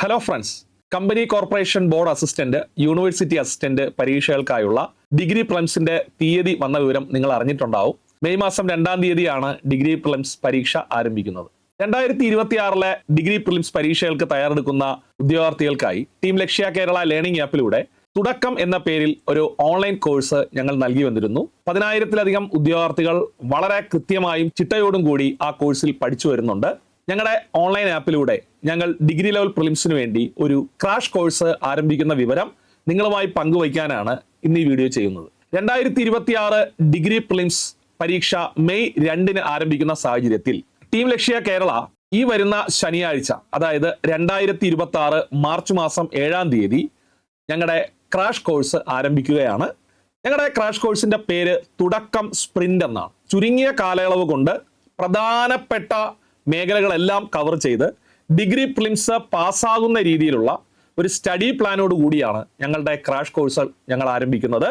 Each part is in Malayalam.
Hello friends, company corporation board assistant, university assistant പരീക്ഷകൾക്കായുള്ള ഡിഗ്രി പ്രിലിംസിന്റെ തീയതി വന്ന വിവരം നിങ്ങൾ അറിഞ്ഞിട്ടുണ്ടാവും. മെയ് മാസം 2-ാം തീയതിയാണ് ഡിഗ്രി പ്രിലിംസ് പരീക്ഷ ആരംഭിക്കുന്നത്. 2026 ഡിഗ്രി പ്രിലിംസ് പരീക്ഷകൾക്ക് തയ്യാറെടുക്കുന്ന ഉദ്യോഗാർത്ഥികൾക്കായി ടീം ലക്ഷ്യ കേരള ലേണിംഗ് ആപ്പിലൂടെ തുടക്കം എന്ന പേരിൽ ഒരു ഓൺലൈൻ കോഴ്സ് ഞങ്ങൾ നൽകി വന്നിരുന്നു. 10,000-ലധികം ഉദ്യോഗാർത്ഥികൾ വളരെ കൃത്യമായും ചിട്ടയോടും കൂടി ആ കോഴ്സിൽ പഠിച്ചു വരുന്നുണ്ട്. ഞങ്ങളുടെ ഓൺലൈൻ ആപ്പിലൂടെ ഞങ്ങൾ ഡിഗ്രി ലെവൽ പ്രിലിംസിന് വേണ്ടി ഒരു ക്രാഷ് കോഴ്സ് ആരംഭിക്കുന്ന വിവരം നിങ്ങളുമായി പങ്കുവയ്ക്കാനാണ് ഇന്ന് ഈ വീഡിയോ ചെയ്യുന്നത്. 2026 ഡിഗ്രി പ്രിലിംസ് പരീക്ഷ മെയ് 2-ന് ആരംഭിക്കുന്ന സാഹചര്യത്തിൽ ടീം ലക്ഷ്യ കേരള ഈ വരുന്ന ശനിയാഴ്ച, അതായത് 2026 മാർച്ച് മാസം 7-ാം തീയതി ഞങ്ങളുടെ ക്രാഷ് കോഴ്സ് ആരംഭിക്കുകയാണ്. ഞങ്ങളുടെ ക്രാഷ് കോഴ്സിന്റെ പേര് തുടക്കം സ്പ്രിന്റ് എന്നാണ്. ചുരുങ്ങിയ കാലയളവ് കൊണ്ട് പ്രധാനപ്പെട്ട മേഖലകളെല്ലാം കവർ ചെയ്ത് ഡിഗ്രി പ്രിലിംസ് പാസ്സാകുന്ന രീതിയിലുള്ള ഒരു സ്റ്റഡി പ്ലാനോട് കൂടിയാണ് ഞങ്ങളുടെ ക്രാഷ് കോഴ്സ് ഞങ്ങൾ ആരംഭിക്കുന്നത്.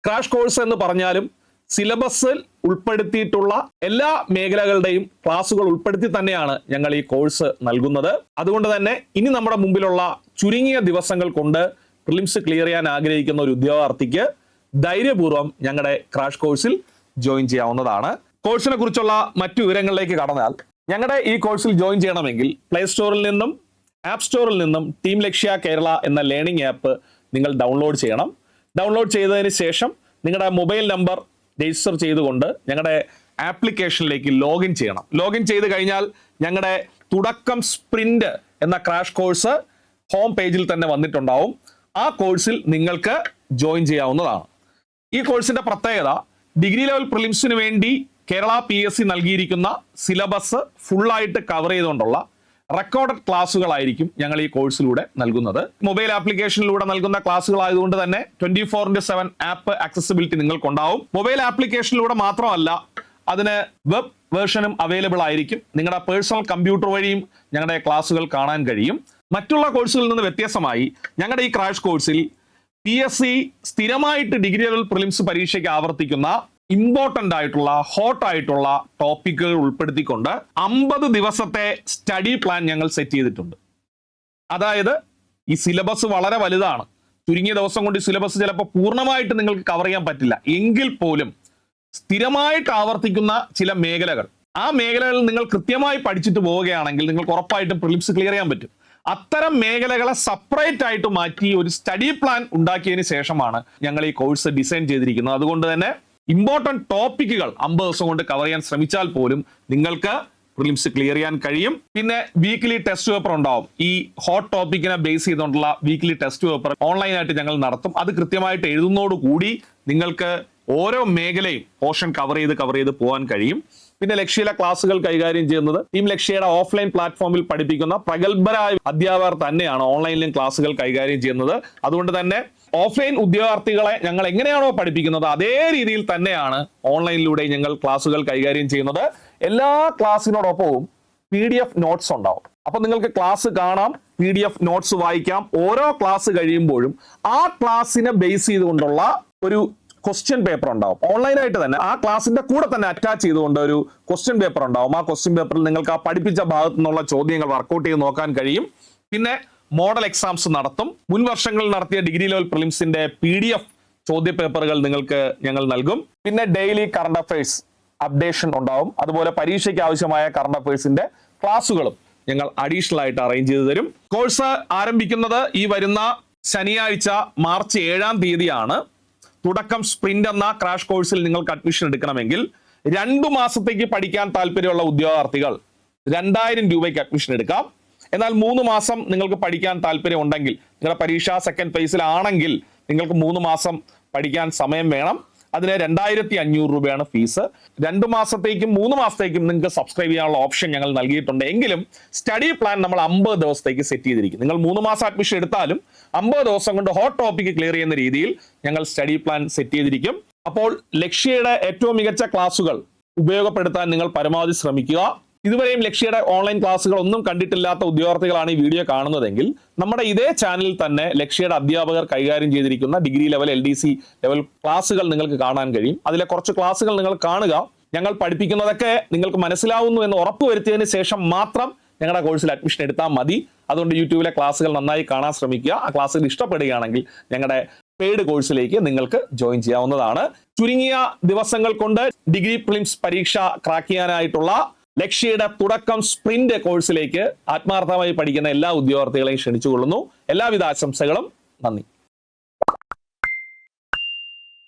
ക്രാഷ് കോഴ്സ് എന്ന് പറഞ്ഞാലും സിലബസിൽ ഉൾപ്പെടുത്തിയിട്ടുള്ള എല്ലാ മേഖലകളുടെയും ക്ലാസുകൾ ഉൾപ്പെടുത്തി തന്നെയാണ് ഞങ്ങൾ ഈ കോഴ്സ് നൽകുന്നത്. അതുകൊണ്ട് തന്നെ ഇനി നമ്മുടെ മുമ്പിലുള്ള ചുരുങ്ങിയ ദിവസങ്ങൾ കൊണ്ട് പ്രിലിംസ് ക്ലിയർ ചെയ്യാൻ ആഗ്രഹിക്കുന്ന ഒരു ഉദ്യോഗാർത്ഥിക്ക് ധൈര്യപൂർവ്വം ഞങ്ങളുടെ ക്രാഷ് കോഴ്സിൽ ജോയിൻ ചെയ്യാവുന്നതാണ്. കോഴ്സിനെ കുറിച്ചുള്ള മറ്റു വിവരങ്ങളിലേക്ക് കടന്നാൽ, ഞങ്ങളുടെ ഈ കോഴ്സിൽ ജോയിൻ ചെയ്യണമെങ്കിൽ പ്ലേ സ്റ്റോറിൽ നിന്നും ആപ്പ് സ്റ്റോറിൽ നിന്നും ടീം ലക്ഷ്യ കേരള എന്ന ലേണിംഗ് ആപ്പ് നിങ്ങൾ ഡൗൺലോഡ് ചെയ്യണം. ഡൗൺലോഡ് ചെയ്തതിന് ശേഷം നിങ്ങളുടെ മൊബൈൽ നമ്പർ രജിസ്റ്റർ ചെയ്തുകൊണ്ട് ഞങ്ങളുടെ ആപ്ലിക്കേഷനിലേക്ക് ലോഗിൻ ചെയ്യണം. ലോഗിൻ ചെയ്ത് കഴിഞ്ഞാൽ ഞങ്ങളുടെ തുടക്കം സ്പ്രിന്റ് എന്ന ക്രാഷ് കോഴ്സ് ഹോം പേജിൽ തന്നെ വന്നിട്ടുണ്ടാവും. ആ കോഴ്സിൽ നിങ്ങൾക്ക് ജോയിൻ ചെയ്യാവുന്നതാണ്. ഈ കോഴ്സിന്റെ പ്രത്യേകത, ഡിഗ്രി ലെവൽ പ്രിലിംസിന് വേണ്ടി കേരള PSC നൽകിയിരിക്കുന്ന സിലബസ് ഫുള്ളായിട്ട് കവർ ചെയ്തുകൊണ്ടുള്ള റെക്കോർഡഡ് ക്ലാസ്സുകളായിരിക്കും ഞങ്ങൾ ഈ കോഴ്സിലൂടെ നൽകുന്നത്. മൊബൈൽ ആപ്ലിക്കേഷനിലൂടെ നൽകുന്ന ക്ലാസ്സുകളായതുകൊണ്ട് തന്നെ 24/7 ആപ്പ് ആക്സസിബിലിറ്റി നിങ്ങൾക്കുണ്ടാവും. മൊബൈൽ ആപ്ലിക്കേഷനിലൂടെ മാത്രമല്ല, അതിന് വെബ് വേർഷനും അവൈലബിൾ ആയിരിക്കും. നിങ്ങളുടെ പേഴ്സണൽ കമ്പ്യൂട്ടർ വഴിയും ഞങ്ങളുടെ ക്ലാസ്സുകൾ കാണാൻ കഴിയും. മറ്റുള്ള കോഴ്സുകളിൽ നിന്ന് വ്യത്യസ്തമായി ഞങ്ങളുടെ ഈ ക്രാഷ് കോഴ്സിൽ PSC സ്ഥിരമായിട്ട് ഡിഗ്രി ലെവൽ പ്രിലിംസ് പരീക്ഷയ്ക്ക് ആവർത്തിക്കുന്ന ഇമ്പോർട്ടന്റ് ആയിട്ടുള്ള ഹോട്ട് ആയിട്ടുള്ള ടോപ്പിക്കുകൾ ഉൾപ്പെടുത്തിക്കൊണ്ട് 50 ദിവസത്തെ സ്റ്റഡി പ്ലാൻ ഞങ്ങൾ സെറ്റ് ചെയ്തിട്ടുണ്ട്. അതായത് ഈ സിലബസ് വളരെ വലുതാണ്. ചുരുങ്ങിയ ദിവസം കൊണ്ട് ഈ സിലബസ് ചിലപ്പോൾ പൂർണ്ണമായിട്ട് നിങ്ങൾക്ക് കവർ ചെയ്യാൻ പറ്റില്ല. എങ്കിൽ പോലും സ്ഥിരമായിട്ട് ആവർത്തിക്കുന്ന ചില മേഖലകൾ, ആ മേഖലകളിൽ നിങ്ങൾ കൃത്യമായി പഠിച്ചിട്ട് പോവുകയാണെങ്കിൽ നിങ്ങൾക്ക് ഉറപ്പായിട്ടും പ്രിലിംസ് ക്ലിയർ ചെയ്യാൻ പറ്റും. അത്തരം മേഖലകളെ സെപ്പറേറ്റ് ആയിട്ട് മാറ്റി ഒരു സ്റ്റഡി പ്ലാൻ ഉണ്ടാക്കിയതിന് ശേഷമാണ് ഞങ്ങൾ ഈ കോഴ്സ് ഡിസൈൻ ചെയ്തിരിക്കുന്നത്. അതുകൊണ്ട് തന്നെ ഇമ്പോർട്ടന്റ് ടോപ്പിക്കുകൾ 50 ദിവസം കൊണ്ട് കവർ ചെയ്യാൻ ശ്രമിച്ചാൽ പോലും നിങ്ങൾക്ക് പ്രിലിംസ് ക്ലിയർ ചെയ്യാൻ കഴിയും. പിന്നെ വീക്ക്ലി ടെസ്റ്റ് പേപ്പർ ഉണ്ടാവും. ഈ ഹോട്ട് ടോപ്പിക്കിനെ ബേസ് ചെയ്തുകൊണ്ടുള്ള വീക്ക്ലി ടെസ്റ്റ് പേപ്പർ ഓൺലൈനായിട്ട് ഞങ്ങൾ നടത്തും. അത് കൃത്യമായിട്ട് എഴുതുന്നതോടുകൂടി നിങ്ങൾക്ക് ഓരോ മേഖലയും പോർഷൻ കവർ ചെയ്ത് പോകാൻ കഴിയും. പിന്നെ ലക്ഷ്യയിലെ ക്ലാസ്സുകൾ കൈകാര്യം ചെയ്യുന്നത് ടീം ലക്ഷ്യയുടെ ഓഫ്ലൈൻ പ്ലാറ്റ്ഫോമിൽ പഠിപ്പിക്കുന്ന പ്രഗത്ഭരായ അധ്യാപകർ തന്നെയാണ് ഓൺലൈനിലും ക്ലാസ്സുകൾ കൈകാര്യം ചെയ്യുന്നത്. അതുകൊണ്ട് തന്നെ ഓഫ്ലൈൻ ഉദ്യോഗാർത്ഥികളെ ഞങ്ങൾ എങ്ങനെയാണോ പഠിപ്പിക്കുന്നത് അതേ രീതിയിൽ തന്നെയാണ് ഓൺലൈനിലൂടെ ഞങ്ങൾ ക്ലാസ്സുകൾ കൈകാര്യം ചെയ്യുന്നത്. എല്ലാ ക്ലാസ്സിനോടൊപ്പവും PDF നോട്ട്സ് ഉണ്ടാവും. അപ്പൊ നിങ്ങൾക്ക് ക്ലാസ് കാണാം, PDF നോട്ട്സ് വായിക്കാം. ഓരോ ക്ലാസ് കഴിയുമ്പോഴും ആ ക്ലാസ്സിനെ ബേസ് ചെയ്തുകൊണ്ടുള്ള ഒരു ക്വസ്റ്റ്യൻ പേപ്പർ ഉണ്ടാവും. ഓൺലൈനായിട്ട് തന്നെ ആ ക്ലാസിന്റെ കൂടെ തന്നെ അറ്റാച്ച് ചെയ്തുകൊണ്ട് ഒരു ക്വസ്റ്റ്യൻ പേപ്പർ ഉണ്ടാവും. ആ ക്വസ്റ്റ്യൻ പേപ്പറിൽ നിങ്ങൾക്ക് ആ പഠിപ്പിച്ച ഭാഗത്തു നിന്നുള്ള ചോദ്യങ്ങൾ വർക്കൗട്ട് ചെയ്ത് നോക്കാൻ കഴിയും. പിന്നെ മോഡൽ എക്സാംസ് നടത്തും. മുൻ വർഷങ്ങളിൽ നടത്തിയ ഡിഗ്രി ലെവൽ പ്രിലിംസിന്റെ PDF ചോദ്യ പേപ്പറുകൾ നിങ്ങൾക്ക് ഞങ്ങൾ നൽകും. പിന്നെ ഡെയിലി കറണ്ട് അഫയേഴ്സ് അപ്ഡേഷൻ ഉണ്ടാവും. അതുപോലെ പരീക്ഷയ്ക്ക് ആവശ്യമായ കറണ്ട് അഫയേഴ്സിന്റെ ക്ലാസ്സുകളും ഞങ്ങൾ അഡീഷണൽ ആയിട്ട് അറേഞ്ച് ചെയ്തു തരും. കോഴ്സ് ആരംഭിക്കുന്നത് ഈ വരുന്ന ശനിയാഴ്ച മാർച്ച് 7-ാം തീയതിയാണ്. തുടക്കം സ്പ്രിന്റ് എന്ന ക്രാഷ് കോഴ്സിൽ നിങ്ങൾക്ക് അഡ്മിഷൻ എടുക്കണമെങ്കിൽ 2 മാസത്തേക്ക് പഠിക്കാൻ താല്പര്യമുള്ള ഉദ്യോഗാർത്ഥികൾ 2000 രൂപയ്ക്ക് അഡ്മിഷൻ എടുക്കാം. എന്നാൽ 3 മാസം നിങ്ങൾക്ക് പഠിക്കാൻ താല്പര്യം ഉണ്ടെങ്കിൽ, നിങ്ങളുടെ പരീക്ഷ സെക്കൻഡ് ഫേസിലാണെങ്കിൽ നിങ്ങൾക്ക് 3 മാസം പഠിക്കാൻ സമയം വേണം. അതിന് 2500 രൂപയാണ് ഫീസ്. 2 മാസത്തേക്കും 3 മാസത്തേക്കും നിങ്ങൾക്ക് സബ്സ്ക്രൈബ് ചെയ്യാനുള്ള ഓപ്ഷൻ ഞങ്ങൾ നൽകിയിട്ടുണ്ട്. എങ്കിലും സ്റ്റഡി പ്ലാൻ നമ്മൾ 50 ദിവസത്തേക്ക് സെറ്റ് ചെയ്തിരിക്കും. നിങ്ങൾ 3 മാസം അഡ്മിഷൻ എടുത്താലും 50 ദിവസം കൊണ്ട് ഹോട്ട് ടോപ്പിക്ക് ക്ലിയർ ചെയ്യുന്ന രീതിയിൽ ഞങ്ങൾ സ്റ്റഡി പ്ലാൻ സെറ്റ് ചെയ്തിരിക്കും. അപ്പോൾ ലക്ഷ്യയുടെ ഏറ്റവും മികച്ച ക്ലാസ്സുകൾ ഉപയോഗപ്പെടുത്താൻ നിങ്ങൾ പരമാവധി ശ്രമിക്കുക. ഇതുവരെയും ലക്ഷ്യയുടെ ഓൺലൈൻ ക്ലാസ്സുകൾ ഒന്നും കണ്ടിട്ടില്ലാത്ത ഉദ്യോഗാർത്ഥികളാണ് ഈ വീഡിയോ കാണുന്നതെങ്കിൽ നമ്മുടെ ഇതേ ചാനലിൽ തന്നെ ലക്ഷ്യയുടെ അധ്യാപകർ കൈകാര്യം ചെയ്തിരിക്കുന്ന ഡിഗ്രി ലെവൽ LDC ലെവൽ ക്ലാസ്സുകൾ നിങ്ങൾക്ക് കാണാൻ കഴിയും. അതിലെ കുറച്ച് ക്ലാസ്സുകൾ നിങ്ങൾ കാണുക. ഞങ്ങൾ പഠിപ്പിക്കുന്നതൊക്കെ നിങ്ങൾക്ക് മനസ്സിലാവുന്നു എന്ന് ഉറപ്പുവരുത്തിയതിന് ശേഷം മാത്രം ഞങ്ങളുടെ കോഴ്സിൽ അഡ്മിഷൻ എടുത്താൽ മതി. അതുകൊണ്ട് യൂട്യൂബിലെ ക്ലാസ്സുകൾ നന്നായി കാണാൻ ശ്രമിക്കുക. ആ ക്ലാസ്സുകൾ ഇഷ്ടപ്പെടുകയാണെങ്കിൽ ഞങ്ങളുടെ പെയ്ഡ് കോഴ്സിലേക്ക് നിങ്ങൾക്ക് ജോയിൻ ചെയ്യാവുന്നതാണ്. ചുരുങ്ങിയ ദിവസങ്ങൾ കൊണ്ട് ഡിഗ്രി പ്രിലിംസ് പരീക്ഷ ക്രാക്ക് ചെയ്യാനായിട്ടുള്ള ലക്ഷ്യയുടെ തുടക്കം സ്പ്രിന്റ് കോഴ്സിലേക്ക് ആത്മാർത്ഥമായി പഠിക്കുന്ന എല്ലാ ഉദ്യോഗാർത്ഥികളെയും ക്ഷണിച്ചുകൊള്ളുന്നു. എല്ലാവിധ ആശംസകളും. നന്ദി.